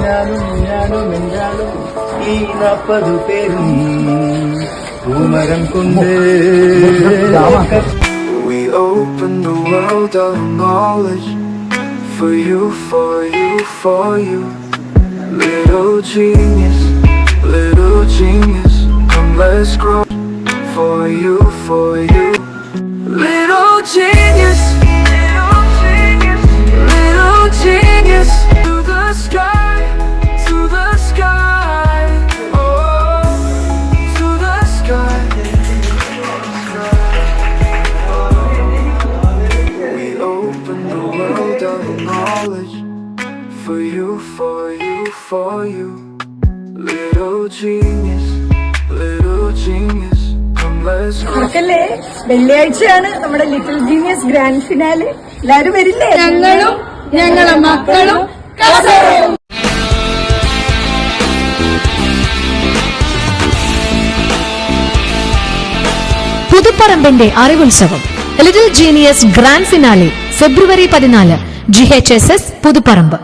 ഞാനും ഈ 40 പേരും പൂമരം കൊണ്ട്. We open the world of knowledge for you, for you, for you. Little genius, come let's grow for you, for you. Little genius, little genius. To the sky, to the sky, oh, to the sky. We open the world of knowledge for you, for you, for you. Little genius, come let's go. മക്കളെ, വെള്ളിയാഴ്ചയാണ് നമ്മുടെ little genius grand finale. എല്ലാരും വരില്ലേ? ഞങ്ങളും ഞങ്ങളെ മക്കളും പുതുപ്പറമ്പിന്റെ അറിവുത്സവം little genius grand finale ഫെബ്രുവരി 14 GHSS Puthuparamba.